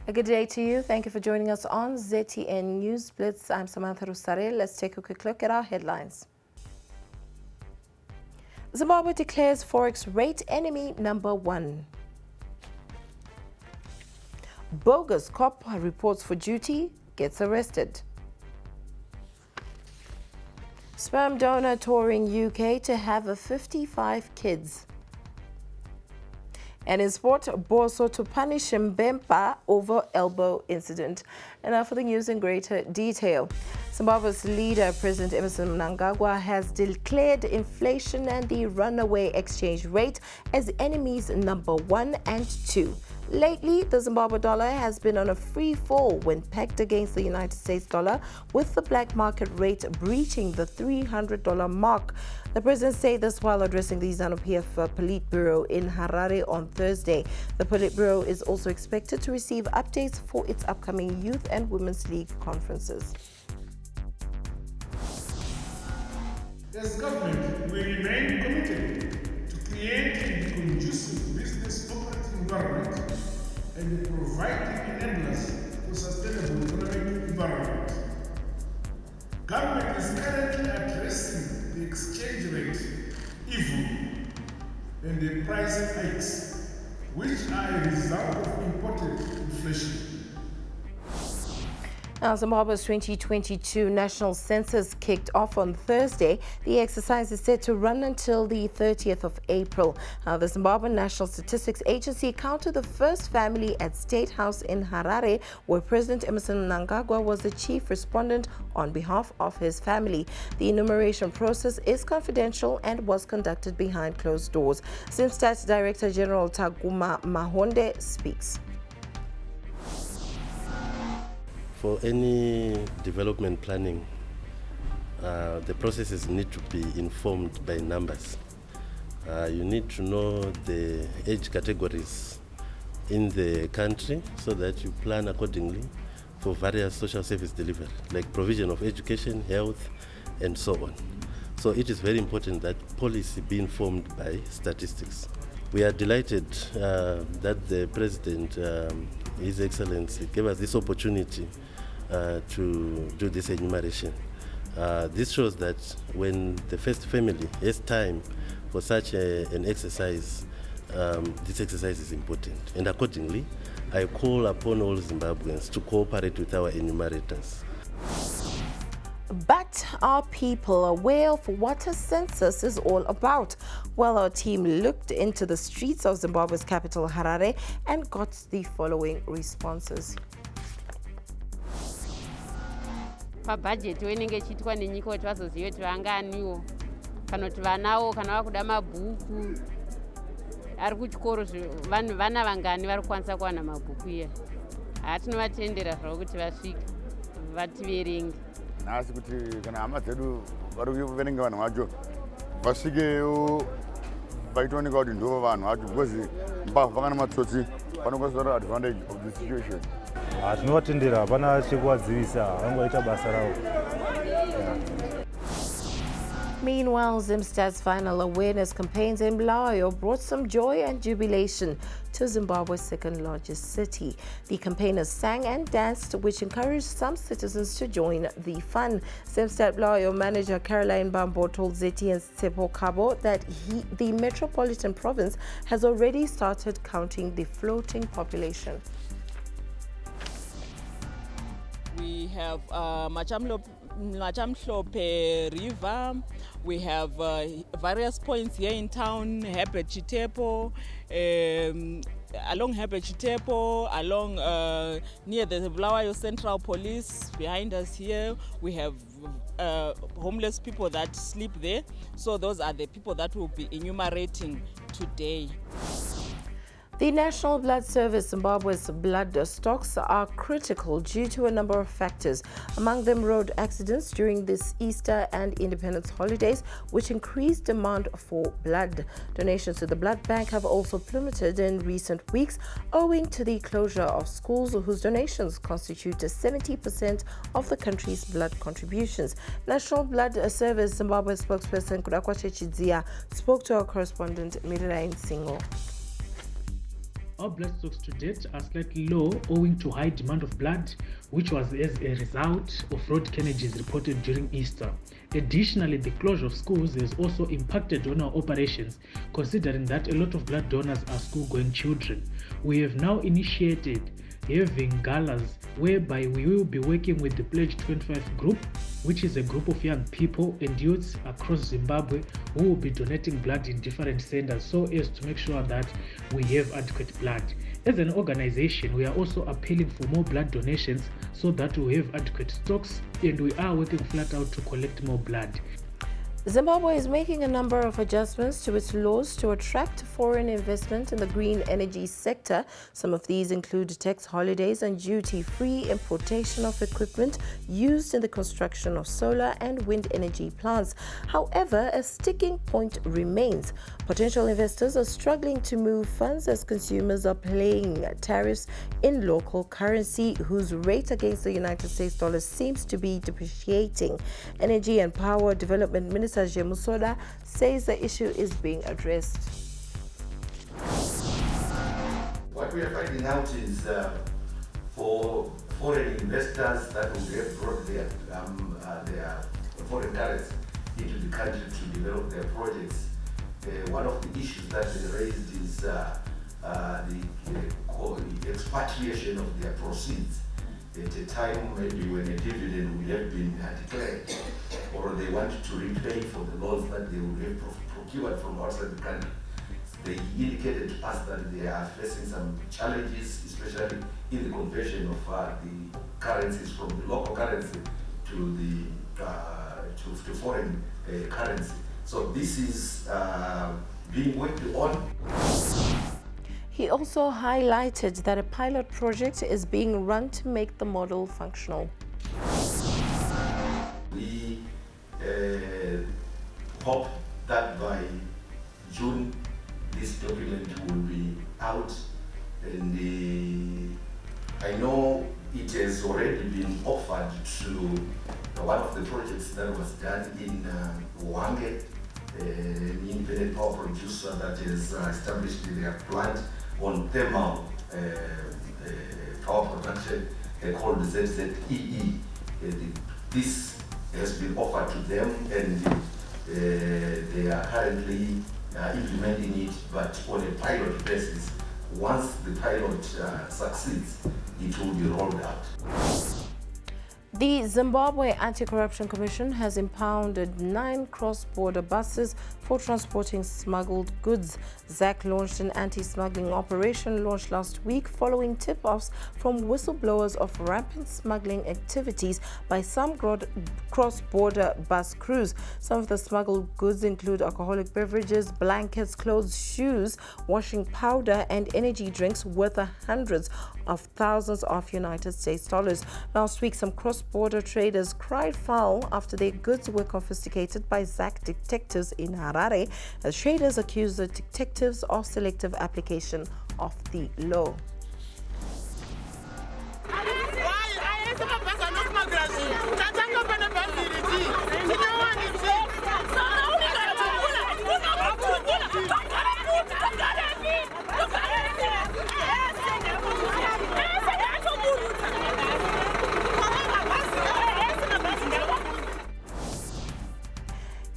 A good day to you. Thank you for joining us on ZTN News Blitz. I'm Samantha Rusare. Let's take a quick look at our headlines. Zimbabwe declares Forex rate enemy number 1. Bogus cop reports for duty, gets arrested. Sperm donor touring UK to have 55 kids. And in sport, Boso to punish Mbempa over elbow incident. And now for the news in greater detail. Zimbabwe's leader, President Emmerson Mnangagwa, has declared inflation and the runaway exchange rate as enemies number 1 and 2. Lately, the Zimbabwe dollar has been on a free fall when pegged against the United States dollar, with the black market rate breaching the $300 mark. The president said this while addressing the ZANU-PF Politburo in Harare on Thursday. The Politburo is also expected to receive updates for its upcoming Youth and Women's League conferences. As government, we remain committed to creating a conducive business operating environment and providing enablers for sustainable economic environment. Government is currently addressing the exchange rate evil and the price hikes, which are a result of imported inflation. Now, Zimbabwe's 2022 national census kicked off on Thursday. The exercise is set to run until the 30th of April. The Zimbabwe National Statistics Agency counted the first family at State House in Harare, where President Emmerson Mnangagwa was the chief respondent on behalf of his family. The enumeration process is confidential and was conducted behind closed doors. Zimstat Director General Taguma Mahonde speaks. For any development planning, the processes need to be informed by numbers. You need to know the age categories in the country so that you plan accordingly for various social service delivery, like provision of education, health, and so on. So it is very important that policy be informed by statistics. We are delighted that the President, His Excellency, gave us this opportunity to do this enumeration. This shows that when the first family has time for such an exercise, this exercise is important. And accordingly, I call upon all Zimbabweans to cooperate with our enumerators. But are people aware of what a census is all about? Well, our team looked into the streets of Zimbabwe's capital, Harare, and got the following responses. Pabudget wenenge chitwa nenyika kuti vazoziva kuti vanganiwo kana kuti vanawo kana vakuda mabhuku ari kuchikoro vana vangani vari kukwanisa kuwana mabhuku iya. Tinovatendera zvavo kuti vasvike vativerenge. Nhasi kuti kana hama dzedu vari kuverenga vanhu vacho vasvikewo vaitooneka kuti ndova vanhu vacho, because mbavha kana matsotsi vanokwanisa advantage of the situation. Tinovatendera, hapana chekuvadzivisa, vangoita basa ravo. Meanwhile, Zimstat's final awareness campaigns in Bulawayo brought some joy and jubilation to Zimbabwe's second largest city. The campaigners sang and danced, which encouraged some citizens to join the fun. Zimstat Bulawayo manager Caroline Bambo told ZTN's Tsepo Kabo that the metropolitan province has already started counting the floating population. We have Machamhlope River. We have various points here in town, Herbert Chitepo, along Herbert Chitepo, along near the Bulawayo Central Police. Behind us here, we have homeless people that sleep there. So those are the people that will be enumerating today. The National Blood Service Zimbabwe's blood stocks are critical due to a number of factors, among them road accidents during this Easter and Independence holidays, which increased demand for blood. Donations to the blood bank have also plummeted in recent weeks owing to the closure of schools whose donations constitute 70% of the country's blood contributions. National Blood Service Zimbabwe spokesperson Kudakwache Chidzia spoke to our correspondent Miriam Singo. Our blood stocks to date are slightly low owing to high demand of blood, which was as a result of road carnages reported during Easter. Additionally, the closure of schools has also impacted on our operations, considering that a lot of blood donors are school-going children. We have now initiated having galas whereby we will be working with the Pledge 25 group, which is a group of young people and youths across Zimbabwe who will be donating blood in different centers so as to make sure that we have adequate blood. As an organization, we are also appealing for more blood donations so that we have adequate stocks, and we are working flat out to collect more blood. Zimbabwe is making a number of adjustments to its laws to attract foreign investment in the green energy sector. Some of these include tax holidays and duty-free importation of equipment used in the construction of solar and wind energy plants. However, a sticking point remains. Potential investors are struggling to move funds as consumers are paying tariffs in local currency, whose rate against the United States dollar seems to be depreciating. Energy and Power Development Minister Musoda says the issue is being addressed. What we are finding out is for foreign investors that will have brought their foreign currency into the country to develop their projects, one of the issues that they raised is the expatriation of their proceeds at a time maybe when a dividend will have been declared, or they want to repay for the loans that they will have procured from outside the country. They indicated to us that they are facing some challenges, especially in the conversion of the currencies from the local currency to the to foreign currency. So this is being worked on. He also highlighted that a pilot project is being run to make the model functional. We hope that by June this document will be out, and I know it has already been offered to one of the projects that was done in Wange, an independent power producer that has established their plant on thermal power production called ZTN. This has been offered to them, and they are currently implementing it, but on a pilot basis. Once the pilot succeeds, it will be rolled out. The Zimbabwe Anti-Corruption Commission has impounded 9 cross-border buses for transporting smuggled goods. ZAC launched an anti-smuggling operation launched last week following tip-offs from whistleblowers of rampant smuggling activities by some cross-border bus crews. Some of the smuggled goods include alcoholic beverages, blankets, clothes, shoes, washing powder, and energy drinks worth hundreds of thousands of United States dollars. Last week, some cross-border traders cried foul after their goods were confiscated by ZAC detectives in Harare, as traders accused the detectives of selective application of the law.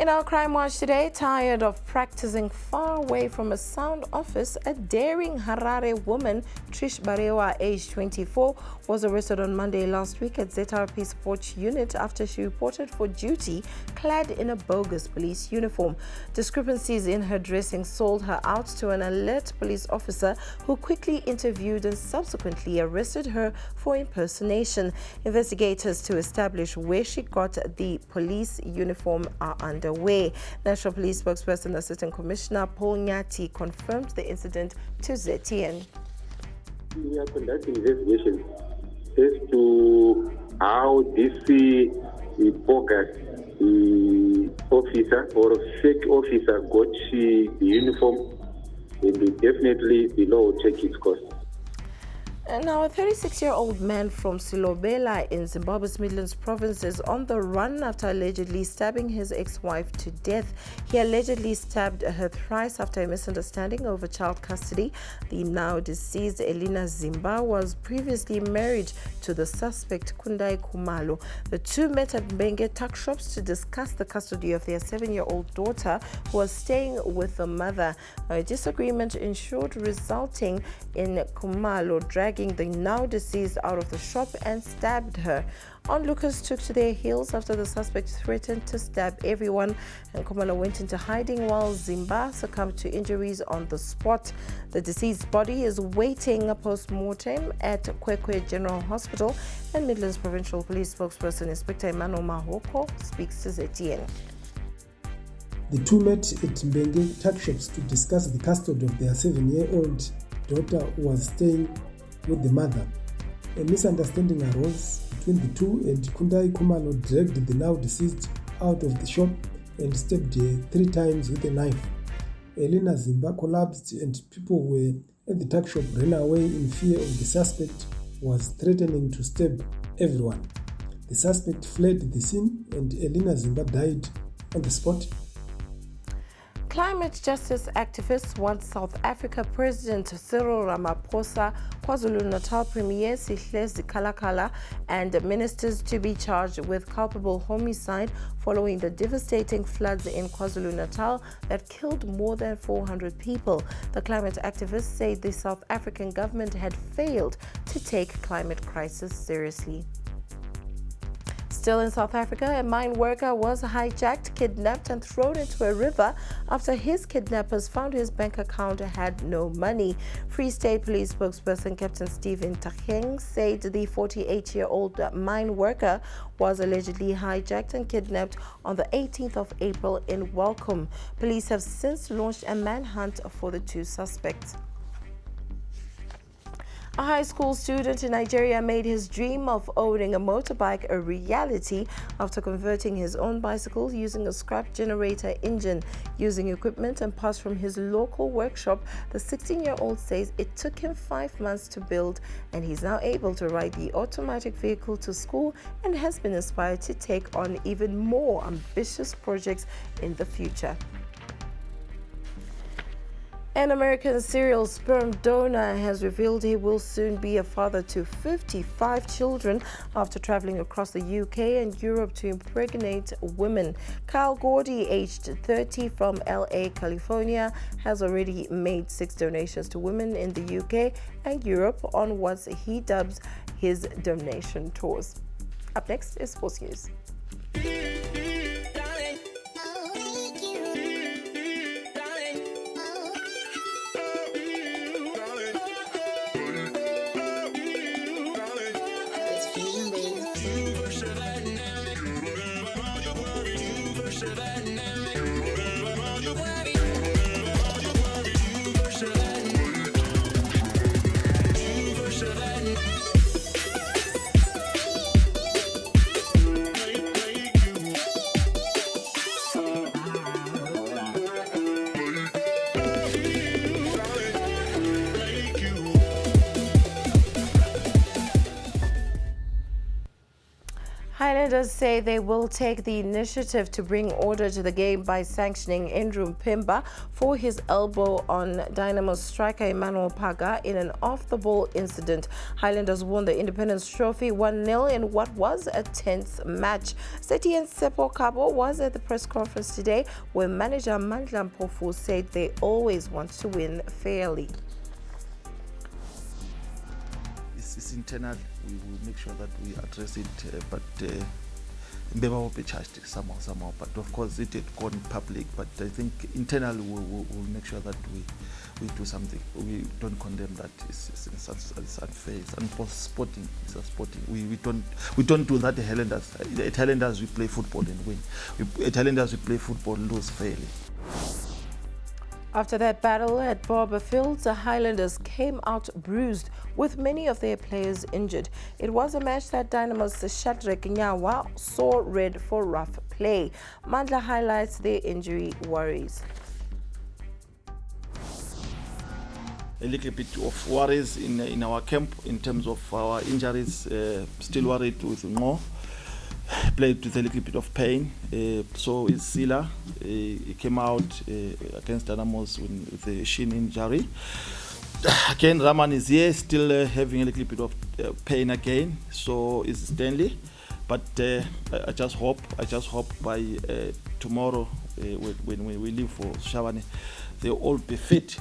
In our crime watch today, tired of practicing far away from a sound office, a daring Harare woman, Trish Barewa, aged 24, was arrested on Monday last week at ZRP Support Unit after she reported for duty clad in a bogus police uniform. Discrepancies in her dressing sold her out to an alert police officer who quickly interviewed and subsequently arrested her for impersonation. Investigators to establish where she got the police uniform are underway. National Police spokesperson Assistant Commissioner Paul Nyati confirmed the incident to ZTN. We are conducting investigations as to how this bogus officer or fake officer got the uniform, and definitely the law will take its course. And now, a 36-year-old man from Silobela in Zimbabwe's Midlands province is on the run after allegedly stabbing his ex-wife to death. He allegedly stabbed her thrice after a misunderstanding over child custody. The now deceased Elina Zimba was previously married to the suspect Kundai Kumalo. The two met at Mbenge tuck shops to discuss the custody of their 7-year-old daughter who was staying with the mother. A disagreement ensued, resulting in Kumalo dragging the now deceased out of the shop and stabbed her. Onlookers took to their heels after the suspect threatened to stab everyone, and Kumalo went into hiding while Zimba succumbed to injuries on the spot. The deceased's body is waiting a post-mortem at Kwekwe General Hospital, and Midlands Provincial Police spokesperson Inspector Emmanuel Mahoko speaks to ZTN. The two met at Mbenge tuck shops to discuss the custody of their 7-year-old daughter who was staying with the mother. A misunderstanding arose between the two, and Kundai Kumalo dragged the now deceased out of the shop and stabbed her 3 times with a knife. Elina Zimba collapsed, and people who were at the tuck shop ran away in fear of the suspect who was threatening to stab everyone. The suspect fled the scene, and Elina Zimba died on the spot. Climate justice activists want South Africa President Cyril Ramaphosa, KwaZulu-Natal Premier Sihle Zikalakala, and ministers to be charged with culpable homicide following the devastating floods in KwaZulu-Natal that killed more than 400 people. The climate activists say the South African government had failed to take climate crisis seriously. Still in South Africa, a mine worker was hijacked, kidnapped, and thrown into a river after his kidnappers found his bank account had no money. Free State Police spokesperson Captain Stephen Takeng said the 48-year-old mine worker was allegedly hijacked and kidnapped on the 18th of April in Welcome. Police have since launched a manhunt for the two suspects. A high school student in Nigeria made his dream of owning a motorbike a reality after converting his own bicycle using a scrap generator engine. Using equipment and parts from his local workshop, the 16-year-old says it took him 5 months to build, and he's now able to ride the automatic vehicle to school and has been inspired to take on even more ambitious projects in the future. An American serial sperm donor has revealed he will soon be a father to 55 children after traveling across the UK and Europe to impregnate women. Kyle Gordy, aged 30 from LA, California, has already made 6 donations to women in the UK and Europe on what he dubs his donation tours. Up next is Sports News. Highlanders say they will take the initiative to bring order to the game by sanctioning Andrew Mpimba for his elbow on Dynamo striker Emmanuel Paga in an off-the-ball incident. Highlanders won the Independence Trophy 1-0 in what was a tense match. ZTN Sepo Kabo was at the press conference today where manager Mandla Mpofu said they always want to win fairly. It's internal. We will make sure that we address it, but Mbemba will be charged somehow. But of course, it had gone public. But I think internally we'll make sure that we do something. We don't condemn that. It's unfair. It's unsporting. It's sporting. We don't do that. At Highlanders we play football and win. At Highlanders we play football and lose fairly. After that battle at Barber Fields, the Highlanders came out bruised, with many of their players injured. It was a match that Dynamo's Shadrack Nyawa saw red for rough play. Mandla highlights their injury worries. a little bit of worries in our camp in terms of our injuries. Still worried with Ngo. Played with a little bit of pain. So is Sila. He came out against Dynamos with a shin injury. Again, Raman is here, still having a little bit of pain again. So is Stanley. But I just hope by tomorrow, when we leave for Shabane, they'll all be fit.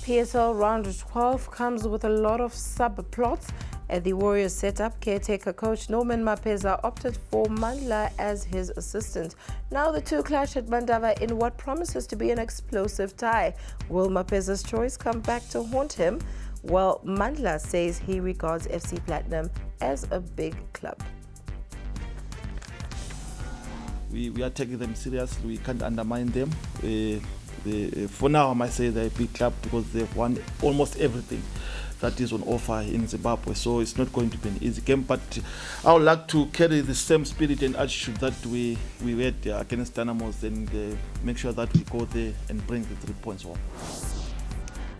PSL round 12 comes with a lot of subplots. At the Warriors setup, caretaker coach Norman Mapeza opted for Mandla as his assistant. Now the two clash at Mandava in what promises to be an explosive tie. Will Mapeza's choice come back to haunt him? Well, Mandla says he regards FC Platinum as a big club. We are taking them seriously. We can't undermine them. For now, I might say they're a big club because they've won almost everything that is on offer in Zimbabwe. So it's not going to be an easy game. But I would like to carry the same spirit and attitude that we had against Dynamos and make sure that we go there and bring the 3 points home.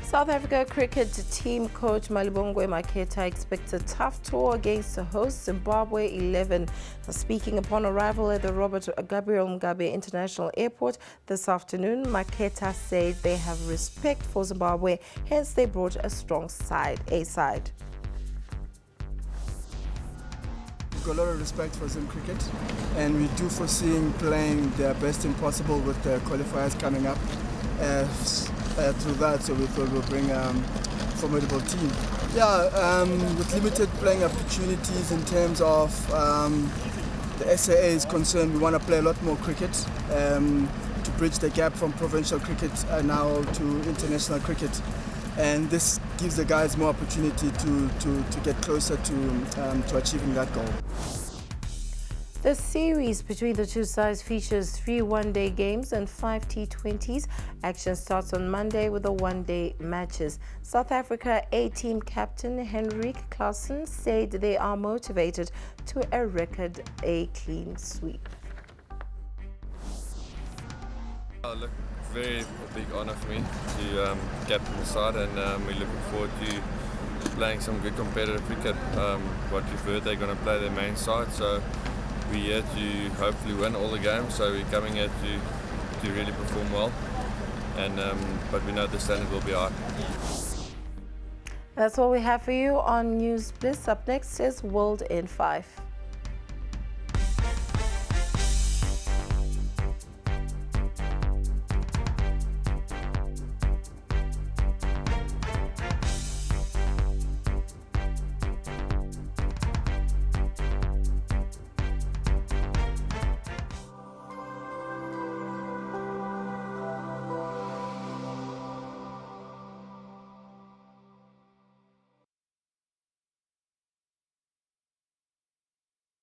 South Africa cricket team coach Malibongwe Maketa expects a tough tour against the host Zimbabwe 11. Speaking upon arrival at the Robert Gabriel Mugabe International Airport this afternoon, Maketa said they have respect for Zimbabwe, hence they brought a strong side. We've got a lot of respect for Zim cricket, and we do foresee playing their best team possible with the qualifiers coming up. Through that, so we thought we'll bring a formidable team. Yeah, with limited playing opportunities in terms of the SAA is concerned, we want to play a lot more cricket to bridge the gap from provincial cricket now to international cricket. And this gives the guys more opportunity to get closer to achieving that goal. The series between the two sides features 3 one-day games and 5 T20s. Action starts on Monday with the one-day matches. South Africa A-team captain Henrik Claassen said they are motivated to record a clean sweep. Look, very big honour for me to captain the side, and we're looking forward to playing some good competitive cricket. What we've heard, they're going to play their main side, so we're here to hopefully win all the games, so we're coming here to really perform well, and but we know the standard will be high. That's all we have for you on News Blitz. Up next is World in 5.